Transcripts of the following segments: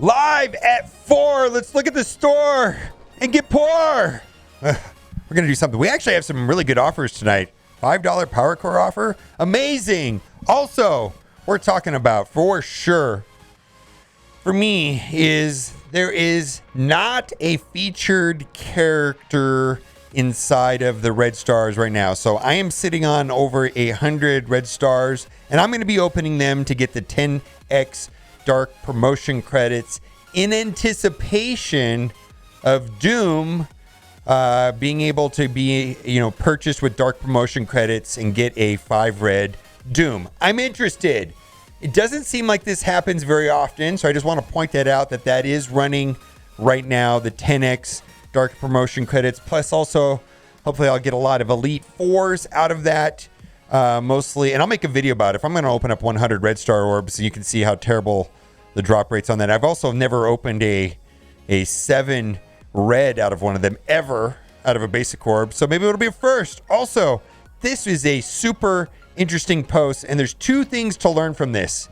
Live at 4. Let's look at the store and get poor. We're going to do something. We actually have some really good offers tonight. $5 Power Core offer. Amazing. Also, we're talking about for sure, for me, is there is not a featured character inside of the red stars right now. So I am sitting on over 100 red stars, and I'm going to be opening them to get the 10x dark promotion credits in anticipation of Doom being able to be, purchased with dark promotion credits and get a 5 red Doom. I'm interested. It doesn't seem like this happens very often, so I just want to point that out, that is running right now, the 10x dark promotion credits. Plus also, hopefully I'll get a lot of Elite 4s out of that, mostly. And I'll make a video about it. If I'm going to open up 100 red star orbs, so you can see how terrible the drop rates on that. I've also never opened a 7 red out of one of them ever, out of a basic orb. So maybe it'll be a first. Also, this is a super interesting post, and there's 2 things to learn from this.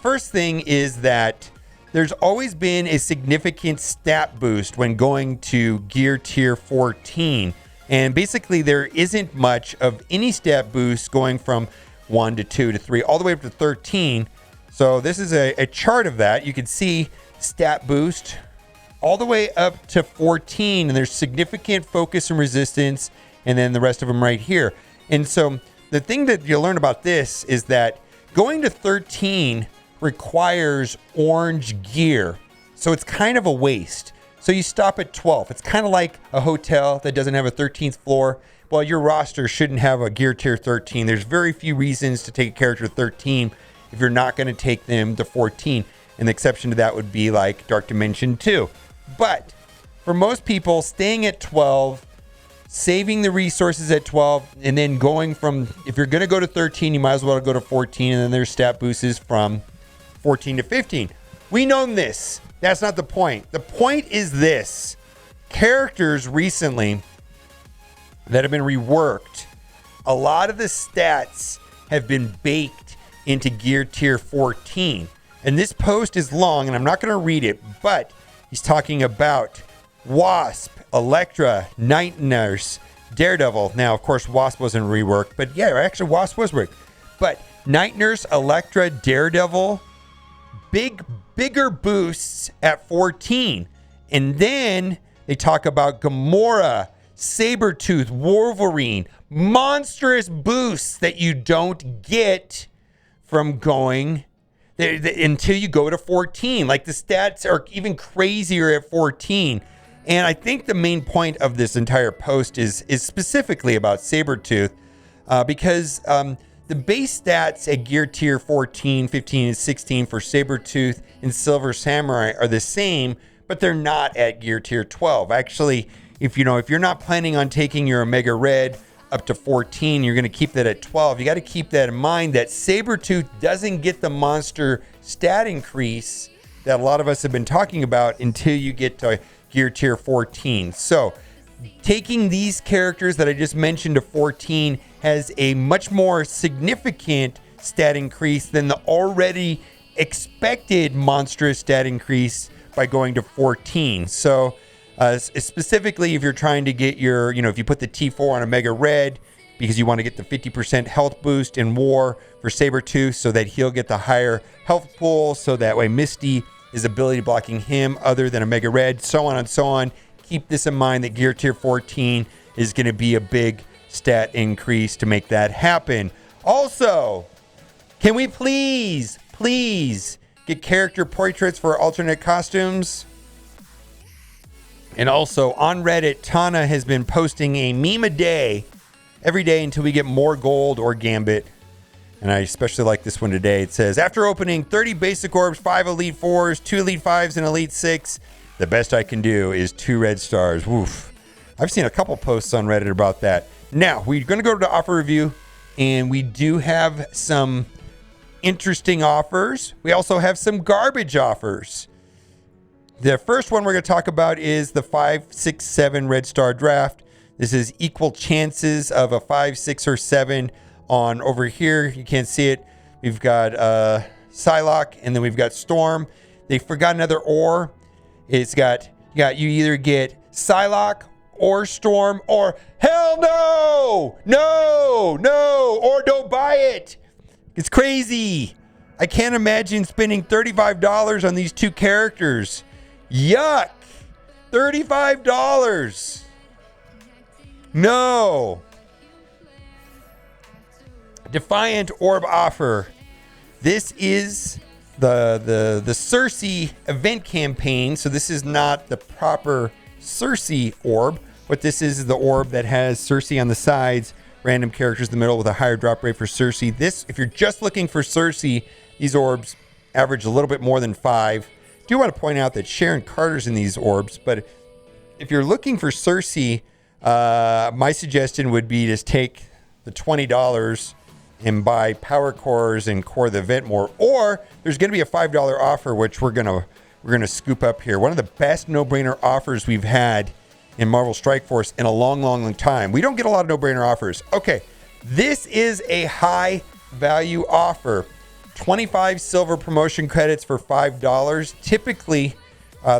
First thing is that there's always been a significant stat boost when going to gear tier 14. And basically there isn't much of any stat boost going from 1 to 2 to 3 all the way up to 13. So this is a chart of that. You can see stat boost all the way up to 14, and there's significant focus and resistance, and then the rest of them right here. And so the thing that you'll learn about this is that going to 13 requires orange gear. So it's kind of a waste. So you stop at 12. It's kind of like a hotel that doesn't have a 13th floor. Well, your roster shouldn't have a gear tier 13. There's very few reasons to take a character 13 if you're not going to take them to 14. An exception to that would be like Dark Dimension 2. But for most people, staying at 12, saving the resources at 12, and then going from, if you're going to go to 13, you might as well go to 14, and then there's stat boosts from 14 to 15. We know this. That's not the point. The point is this. Characters recently that have been reworked, a lot of the stats have been baked into gear tier 14. And this post is long, and I'm not going to read it, but he's talking about Wasp, Elektra, Night Nurse, Daredevil. Now, of course, Wasp wasn't reworked, but yeah, actually Wasp was reworked. But Night Nurse, Elektra, Daredevil, bigger boosts at 14. And then they talk about Gamora, Sabretooth, Wolverine, monstrous boosts that you don't get from going until you go to 14. Like the stats are even crazier at 14. And I think the main point of this entire post is specifically about Sabretooth, because the base stats at gear tier 14, 15, and 16 for Sabretooth and Silver Samurai are the same, but they're not at gear tier 12. Actually, if you're not planning on taking your Omega Red up to 14, you're going to keep that at 12. You got to keep that in mind that Sabretooth doesn't get the monster stat increase that a lot of us have been talking about until you get to gear tier 14. So taking these characters that I just mentioned to 14 has a much more significant stat increase than the already expected monstrous stat increase by going to 14. So specifically if you're trying to get your, if you put the T4 on Omega Red because you want to get the 50% health boost in War for Sabretooth so that he'll get the higher health pool, so that way Misty is ability blocking him other than Omega Red, so on and so on. Keep this in mind that gear tier 14 is going to be a big stat increase to make that happen. Also, can we please get character portraits for alternate costumes? And also on Reddit, Tana has been posting a meme a day, every day until we get more gold or Gambit. And I especially like this one today. It says, after opening 30 basic orbs, 5 Elite 4s, 2 Elite 5s, and Elite 6, the best I can do is 2 red stars. Woof. I've seen a couple posts on Reddit about that. Now, we're going to go to the offer review, and we do have some interesting offers. We also have some garbage offers. The first one we're going to talk about is the 5, 6, 7 red star draft. This is equal chances of a 5, 6, or 7 on over here. You can't see it. We've got Psylocke, and then we've got Storm. They forgot another ore. It's got you either get Psylocke or Storm or hell no, or don't buy it. It's crazy. I can't imagine spending $35 on these two characters. Yuck. $35. No. Defiant Orb offer. This is the Cersei event campaign. So this is not the proper Cersei orb. What this is the orb that has Cersei on the sides, random characters in the middle with a higher drop rate for Cersei. This, if you're just looking for Cersei, these orbs average a little bit more than 5. I do want to point out that Sharon Carter's in these orbs, but if you're looking for Cersei, my suggestion would be just take the $20 and buy power cores and core the event more. Or there's going to be a $5 offer, which we're gonna scoop up here. One of the best no-brainer offers we've had in Marvel Strike Force in a long time. We don't get a lot of no-brainer offers. Okay, this is a high value offer. 25 silver promotion credits for $5. Typically,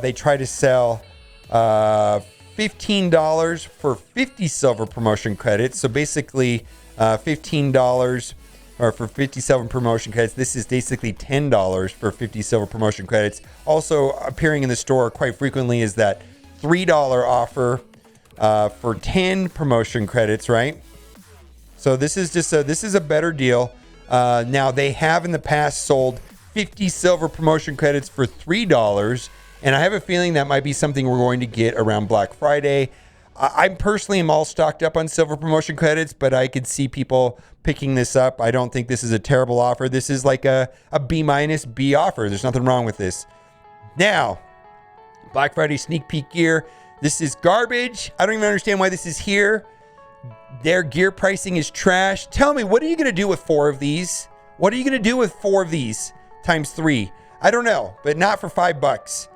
they try to sell $15 for 50 silver promotion credits. So basically, $15 or for 50 silver promotion credits. This is basically $10 for 50 silver promotion credits. Also appearing in the store quite frequently is that $3 offer for 10 promotion credits, right? So this is a better deal. Now they have in the past sold 50 silver promotion credits for $3, and I have a feeling that might be something we're going to get around Black Friday. I personally am all stocked up on silver promotion credits, but I could see people picking this up. I don't think this is a terrible offer. This is like a B- B offer. There's nothing wrong with this. Now, Black Friday sneak peek gear. This is garbage. I don't even understand why this is here. Their gear pricing is trash. Tell me, what are you going to do with 4 of these? What are you going to do with 4 of these times 3? I don't know, but not for $5.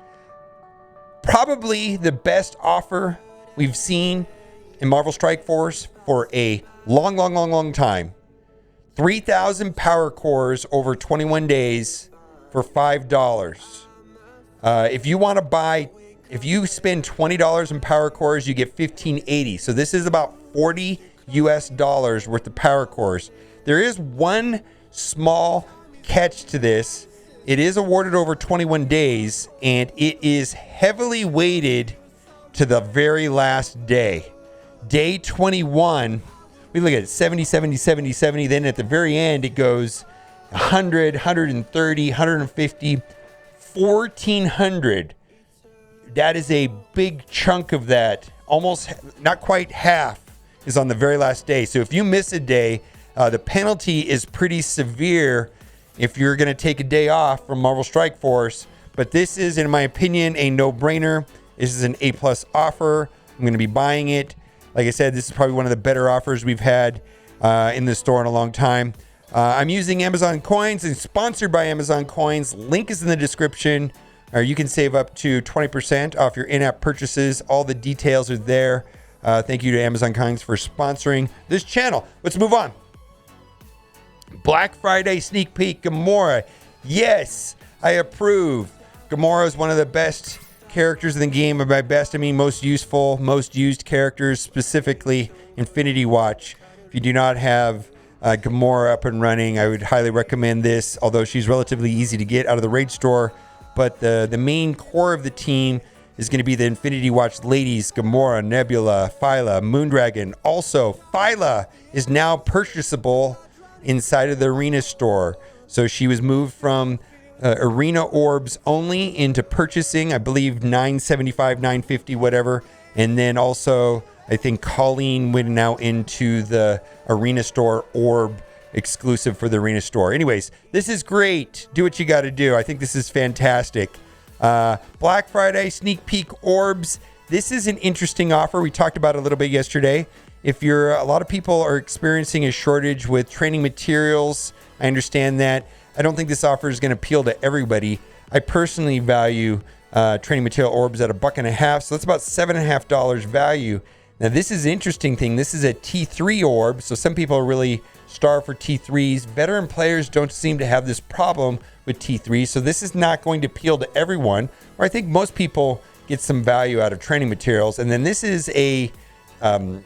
Probably the best offer we've seen in Marvel Strike Force for a long time. 3,000 power cores over 21 days for $5. If you want to buy, if you spend $20 in power cores, you get $15.80. So this is about $40 worth of power cores. There is one small catch to this. It is awarded over 21 days, and it is heavily weighted to the very last day. Day 21, we look at it, 70, 70, 70, 70. Then at the very end, it goes 100, 130, 150, 1,400. That is a big chunk of that. Almost, not quite half is on the very last day. So if you miss a day, the penalty is pretty severe if you're going to take a day off from Marvel Strike Force. But this is, in my opinion, a no-brainer. This is an A+ offer. I'm going to be buying it. Like I said, this is probably one of the better offers we've had in the store in a long time. I'm using Amazon Coins and sponsored by Amazon Coins. Link is in the description. Or you can save up to 20% off your in-app purchases. All the details are there. Thank you to Amazon Coins for sponsoring this channel. Let's move on. Black Friday sneak peek, Gamora. Yes, I approve. Gamora is one of the best characters in the game. And by best, I mean most useful, most used characters, specifically Infinity Watch. If you do not have Gamora up and running, I would highly recommend this, although she's relatively easy to get out of the raid store. But the main core of the team is going to be the Infinity Watch ladies, Gamora, Nebula, Phyla, Moondragon. Also, Phyla is now purchasable inside of the Arena store. So she was moved from Arena orbs only into purchasing, I believe $9.75, $9.50, whatever. And then also, I think Colleen went now into the Arena store orb exclusive for the Arena store. Anyways, this is great. Do what you got to do. I think this is fantastic. Black Friday sneak peek orbs. This is an interesting offer. We talked about it a little bit yesterday. If you're, a lot of people are experiencing a shortage with training materials. I understand that. I don't think this offer is going to appeal to everybody. I personally value training material orbs at $1.50, so that's about $7.50 value. Now this is an interesting thing. This is a T3 orb, so some people are really starved for T3s. Veteran players don't seem to have this problem with T3. So this is not going to appeal to everyone, or I think most people get some value out of training materials. And then this is a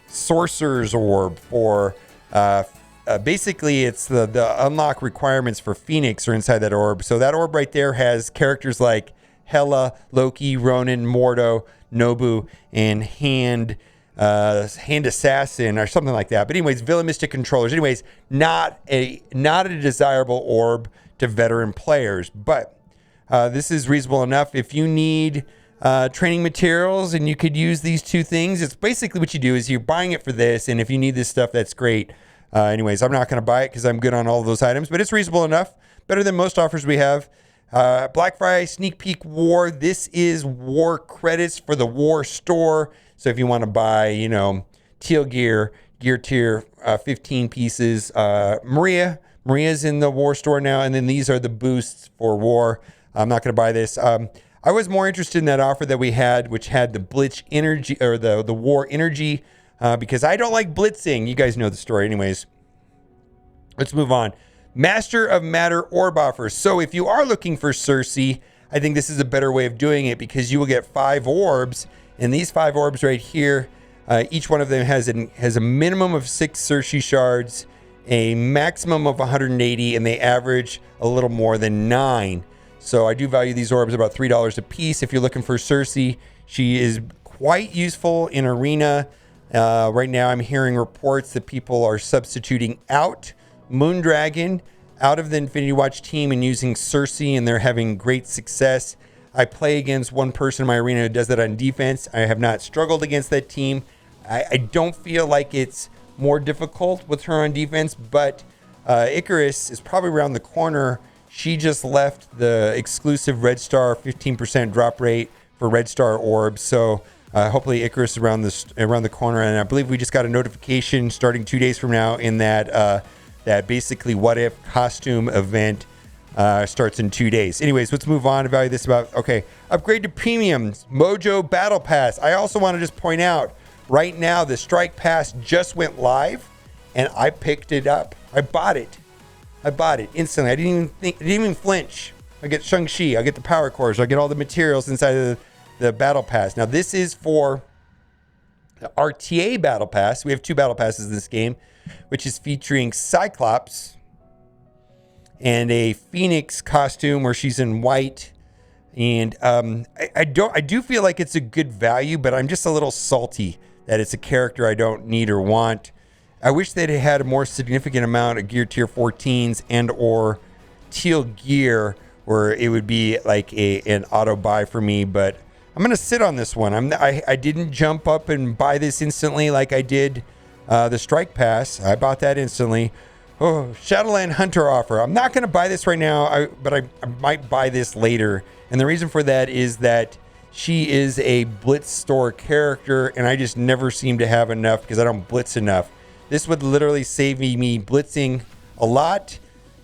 sorcerer's orb for basically it's the unlock requirements for Phoenix are inside that orb. So that orb right there has characters like Hela, Loki, Ronan, Mordo, Nobu, and Hand Assassin or something like that. But anyways, Villain Mystic controllers. Anyways, not a desirable orb to veteran players, but this is reasonable enough. If you need training materials and you could use these two things, it's basically what you do is you're buying it for this, and if you need this stuff, that's great. Anyways, I'm not going to buy it because I'm good on all of those items, but it's reasonable enough. Better than most offers we have. Black Friday Sneak Peek War. This is War credits for the War store. So if you want to buy, teal gear tier 15 pieces. Maria's in the War store now, and then these are the boosts for War. I'm not going to buy this. I was more interested in that offer that we had, which had the Blitz energy or the War energy, because I don't like blitzing. You guys know the story, anyways. Let's move on. Master of Matter orb offers. So if you are looking for Cersei, I think this is a better way of doing it because you will get 5 orbs, and these 5 orbs right here, each one of them has a minimum of 6 Cersei shards, a maximum of 180, and they average a little more than 9. So I do value these orbs about $3 a piece. If you're looking for Cersei, she is quite useful in Arena. Right now I'm hearing reports that people are substituting out Moondragon out of the Infinity Watch team and using Cersei, and they're having great success. I play against one person in my arena who does that on defense. I have not struggled against that team. I don't feel like it's more difficult with her on defense, but Icarus is probably around the corner. She just left the exclusive Red Star 15% drop rate for Red Star orbs. So hopefully Icarus is around the corner. And I believe we just got a notification starting 2 days from now in that basically what if costume event starts in 2 days. Anyways, let's move on. Value this upgrade to premiums. Mojo Battle Pass. I also want to just point out right now the Strike Pass just went live and I picked it up. I bought it instantly. I didn't even flinch. I get Shang-Chi, I get the power cores, I get all the materials inside of the battle pass. Now this is for the RTA battle pass. We have 2 battle passes in this game, which is featuring Cyclops and a Phoenix costume where she's in white. And I do feel like it's a good value, but I'm just a little salty that it's a character I don't need or want. I wish they'd had a more significant amount of gear tier 14s and or teal gear where it would be like an auto buy for me, but I'm going to sit on this one. I didn't jump up and buy this instantly like I did the Strike Pass. I bought that instantly. Oh, Shadowland Hunter offer. I'm not going to buy this right now, but I might buy this later. And the reason for that is that she is a Blitz store character, and I just never seem to have enough because I don't blitz enough. This would literally save me blitzing a lot,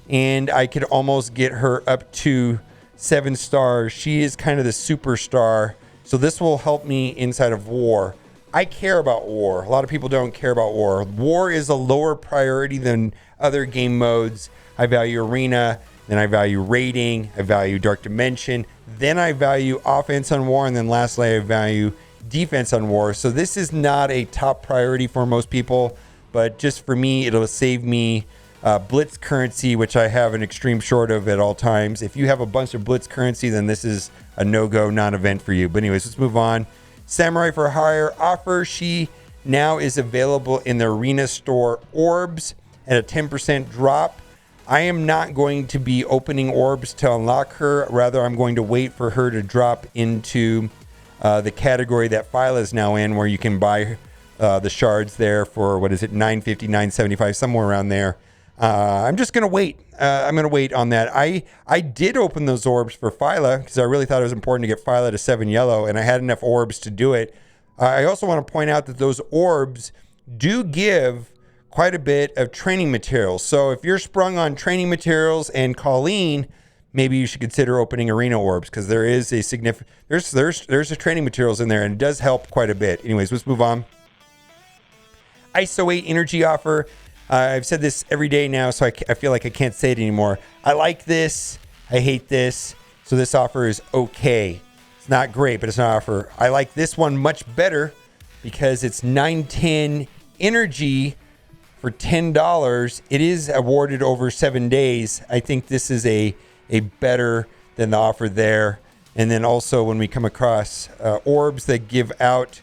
and I could almost get her up to 7 stars. She is kind of the superstar, so this will help me inside of War. I care about War. A lot of people don't care about War. War is a lower priority than other game modes. I value Arena, then I value Raiding, I value Dark Dimension, then I value offense on War, and then lastly I value defense on War. So this is not a top priority for most people, but just for me, it'll save me Blitz currency, which I have an extreme short of at all times. If you have a bunch of Blitz currency, then this is a no-go, non-event for you. But anyways, let's move on. Samurai for Hire offer. She now is available in the Arena store orbs at a 10% drop. I am not going to be opening orbs to unlock her. Rather, I'm going to wait for her to drop into the category that Phyla is now in, where you can buy the shards there for, what is it, $9.50, $9.75, somewhere around there. I'm just going to wait. I'm going to wait on that. I did open those orbs for Phyla because I really thought it was important to get Phyla to 7 yellow, and I had enough orbs to do it. I also want to point out that those orbs do give quite a bit of training materials. So if you're sprung on training materials and Colleen, maybe you should consider opening Arena orbs because there is a significant, there's a training materials in there, and it does help quite a bit. Anyways, let's move on. ISO 8 energy offer. I've said this every day now, so I feel like I can't say it anymore. I like this. I hate this. So this offer is okay. It's not great, but it's an offer. I like this one much better because it's 910 energy for $10. It is awarded over 7 days. I think this is a better than the offer there. And then also when we come across orbs that give out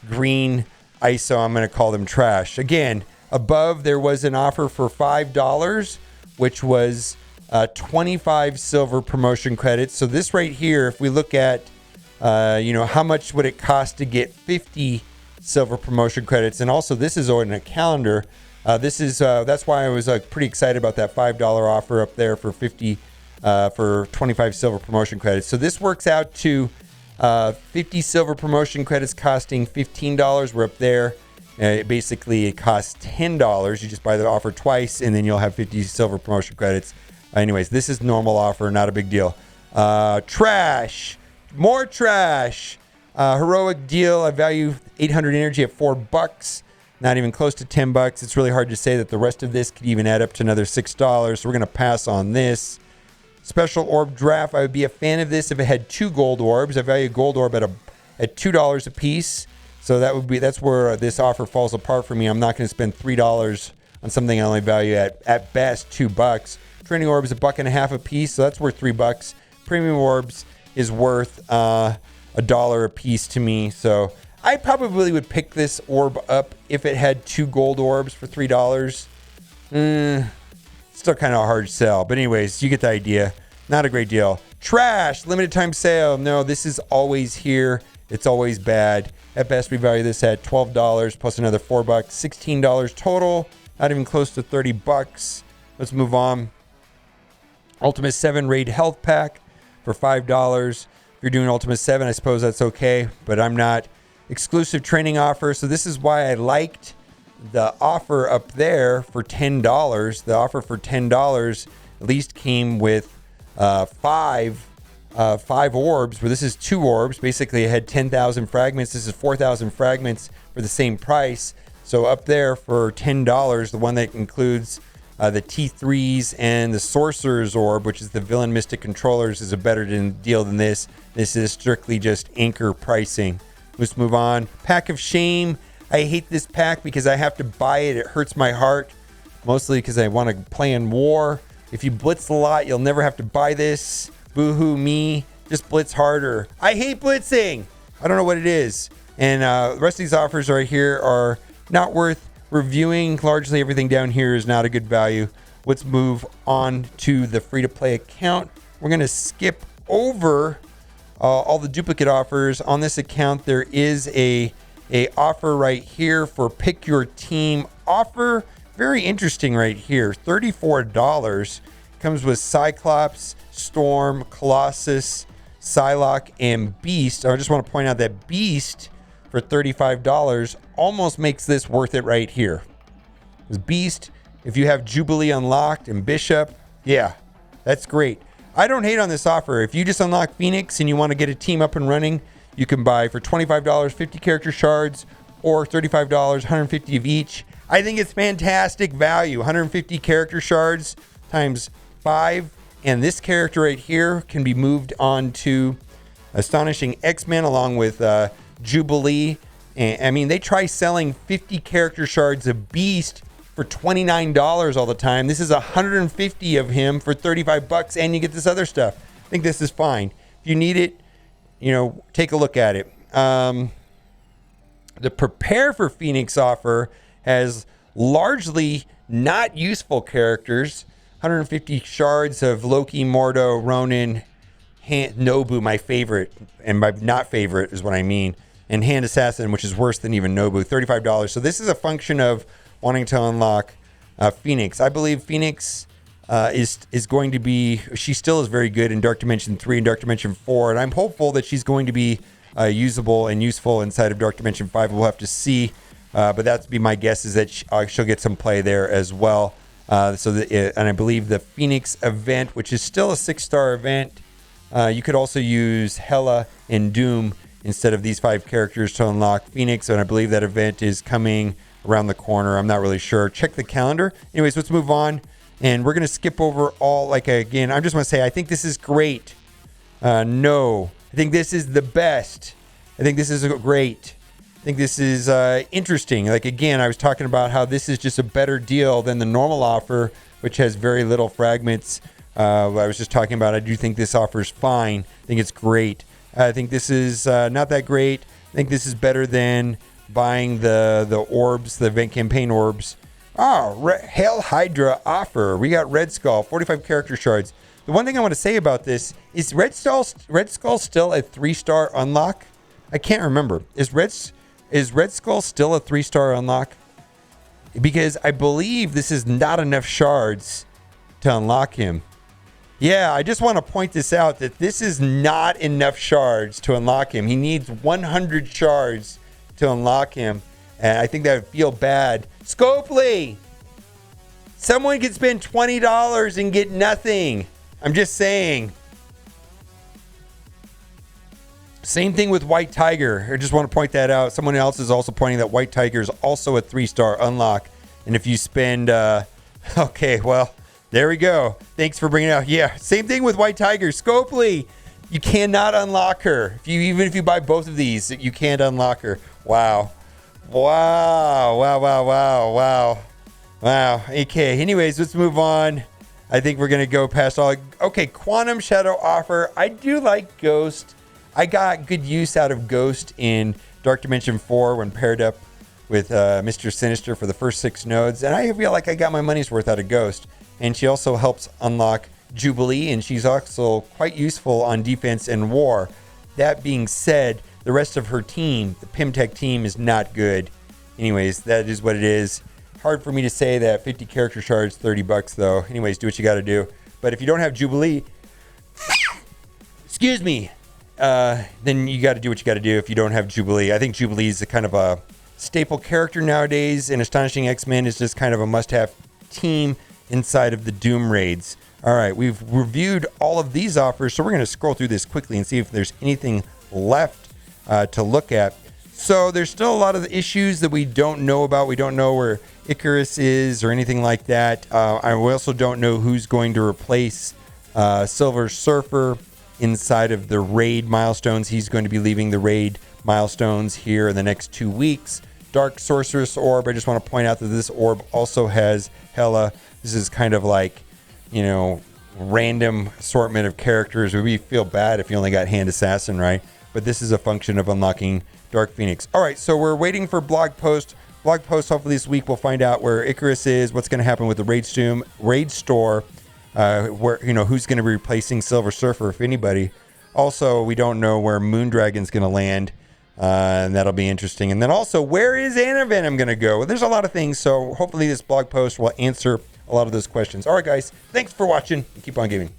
green ISO, I'm going to call them trash. Again, above there was an offer for $5, which was 25 silver promotion credits. So this right here, if we look at, how much would it cost to get 50 silver promotion credits? And also this is on a calendar. That's why I was pretty excited about that $5 offer up there for 25 silver promotion credits. So this works out to 50 silver promotion credits costing $15. We're up there. Basically, it costs $10. You just buy the offer twice, and then you'll have 50 silver promotion credits. Anyways, this is normal offer, not a big deal. Trash. More trash. Heroic deal. I value 800 energy at $4. Not even close to $10. It's really hard to say that the rest of this could even add up to another $6. So we're going to pass on this. Special orb draft. I would be a fan of this if it had 2 gold orbs. I value gold orb at $2 a piece. So that's where this offer falls apart for me. I'm not going to spend $3 on something I only value at best $2. Training orb is $1.50 a piece, so that's worth $3. Premium orbs is worth $1 a piece to me. So I probably would pick this orb up if it had 2 gold orbs for $3. Still kind of a hard sell. But anyways, you get the idea. Not a great deal. Trash. Limited time sale. No, this is always here. It's always bad. At best, we value this at $12 plus another $4. $16 total. Not even close to $30. Let's move on. Ultimate 7 Raid Health Pack for $5. If you're doing Ultimate 7, I suppose that's okay. But I'm not. Exclusive training offer. So this is why I liked the offer up there for $10. The offer for $10 at least came with five orbs, where this is 2 orbs. Basically, it had 10,000 fragments. This is 4,000 fragments for the same price. So up there for $10, the one that includes the T3s and the Sorcerer's Orb, which is the Villain Mystic Controllers, is a better deal than this. This is strictly just anchor pricing. Let's move on. Pack of Shame. I hate this pack because I have to buy it. It hurts my heart, mostly because I want to play in war. If you blitz a lot, you'll never have to buy this. Boo-hoo me. Just blitz harder. I hate blitzing. I don't know what it is. And the rest of these offers right here are not worth reviewing. Largely everything down here is not a good value. Let's move on to the free-to-play account. We're going to skip over all the duplicate offers. On this account, there is a offer right here for pick your team offer. Very interesting right here. $34. Comes with Cyclops, Storm, Colossus, Psylocke, and Beast. I just want to point out that Beast for $35 almost makes this worth it right here. Because Beast, if you have Jubilee unlocked and Bishop, yeah, that's great. I don't hate on this offer. If you just unlock Phoenix and you want to get a team up and running, you can buy for $25 50 character shards or $35 150 of each. I think it's fantastic value. 150 character shards times 5, and this character right here can be moved on to Astonishing X-Men along with Jubilee. And I mean, they try selling 50 character shards of Beast for $29 all the time. This is 150 of him for $35, and you get this other stuff. I think this is fine. If you need it, take a look at it. The Prepare for Phoenix offer has largely not useful characters. 150 shards of Loki, Mordo, Ronin, Nobu, my favorite, and my not favorite is what I mean, and Hand Assassin, which is worse than even Nobu, $35. So this is a function of wanting to unlock Phoenix. I believe Phoenix is going to be, she still is very good in Dark Dimension 3 and Dark Dimension 4, and I'm hopeful that she's going to be usable and useful inside of Dark Dimension 5. We'll have to see, but that'd be my guess, is that she'll get some play there as well. And I believe the Phoenix event, which is still a 6-star event, you could also use Hela and Doom instead of these 5 characters to unlock Phoenix, and I believe that event is coming around the corner. I'm not really sure. Check the calendar. Anyways, let's move on And we're going to skip over all, like, again, I just want to say, I think this is great. No. I think this is the best. I think this is great. I think this is interesting. Like, again, I was talking about how this is just a better deal than the normal offer, which has very little fragments. I was just talking about, I do think this offer is fine. I think it's great. I think this is not that great. I think this is better than buying the orbs, the event campaign orbs. Oh, Hail Hydra offer. We got Red Skull, 45 character shards. The one thing I want to say about this is Red Skull still a 3-star unlock? I can't remember. Is Red Skull still a 3-star unlock? Because I believe this is not enough shards to unlock him. Yeah, I just want to point this out that this is not enough shards to unlock him. He needs 100 shards to unlock him. And I think that would feel bad. Scopely! Someone could spend $20 and get nothing. I'm just saying. Same thing with White Tiger. I just want to point that out. Someone else is also pointing that White Tiger is also a 3-star unlock. And if you spend... okay, well, there we go. Thanks for bringing it out. Yeah, same thing with White Tiger. Scopely, you cannot unlock her. Even if you buy both of these, you can't unlock her. Wow. Wow. Okay, anyways, let's move on. I think we're going to go past all. Okay, Quantum Shadow offer. I do like Ghost. I got good use out of Ghost in Dark Dimension 4 when paired up with Mr. Sinister for the first 6 nodes. And I feel like I got my money's worth out of Ghost. And she also helps unlock Jubilee. And she's also quite useful on defense and war. That being said, the rest of her team, the Pimtech team, is not good. Anyways, that is what it is. Hard for me to say that 50 character shards, $30 though. Anyways, do what you got to do. But if you don't have Jubilee, excuse me, then you got to do what you got to do if you don't have Jubilee. I think Jubilee is a kind of a staple character nowadays, and Astonishing X-Men is just kind of a must-have team inside of the Doom raids. All right, we've reviewed all of these offers, so we're going to scroll through this quickly and see if there's anything left to look at. So there's still a lot of issues that we don't know about. We don't know where Icarus is or anything like that. I also don't know who's going to replace Silver Surfer inside of the raid milestones. He's going to be leaving the raid milestones here in the next 2 weeks. Dark Sorceress Orb. I just want to point out that this orb also has Hela. This is kind of like, random assortment of characters. We feel bad if you only got Hand Assassin, right? But this is a function of unlocking Dark Phoenix. All right, so we're waiting for blog post. Blog post, hopefully this week we'll find out where Icarus is, what's going to happen with the raid store, where who's going to be replacing Silver Surfer, if anybody. Also, we don't know where Moondragon's going to land, and that'll be interesting. And then also, where is Antivenom going to go? Well, there's a lot of things, so hopefully this blog post will answer a lot of those questions. All right, guys, thanks for watching, and keep on gaming.